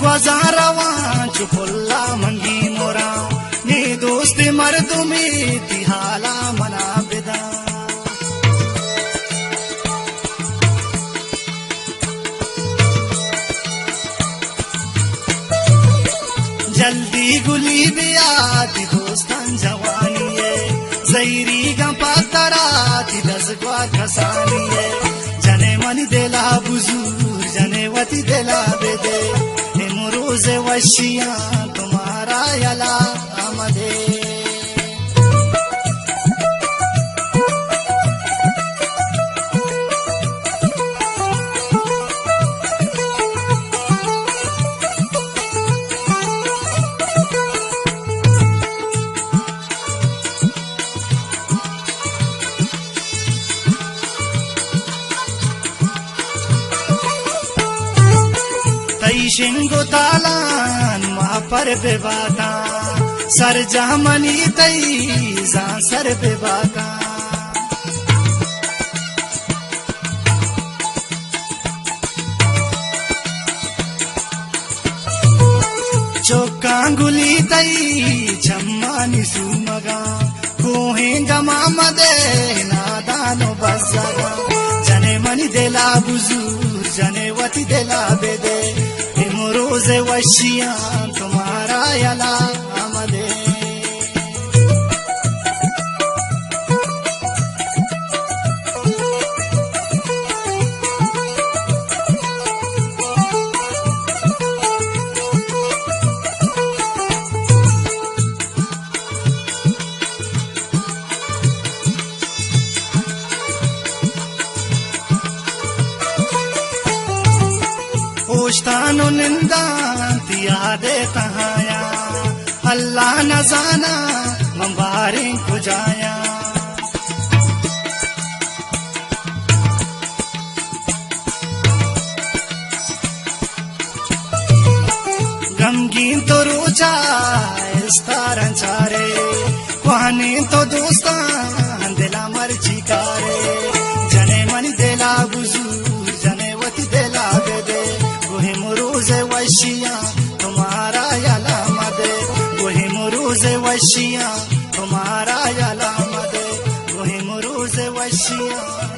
ग्वाजारवा चुपुल्ला मंगी मोरा नी दोस्ती मर्दुमी तिहाला मना बेदा जल्दी गुली दिया ती दोस्तान जवानी है जैरी गंपा तरा ती दसगवा खसानी है जने मनी देला बुजूर जने वती देला बेदे रोजे वशिया तुम्हारा यला आमदे शिंगो तालान मा पर बेबाका सर जामनी तई जा सर बेबाका चौकांगुली तई जम्मानी सुमगा कोहेंगा मामदे नादानो बजागा जने मनी देला बुजूर जने वती देला बेदे रोजे वशिया तुम्हारा यला आमदे ओश्तानो निंदा तिया दे तहाया अल्लाह न जाना मंबारे को जाया गमगीन तो रोजा इस्तारन चारे कुहानी तो दोस्तान दिला मर्जी कारे जने मनी देला बुजूर जने वती देला बेदे रोजे वशिया तुम्हारा यला मदे वही रोजे वशिया तुम्हारा यला मदे वही रोजे वशिया।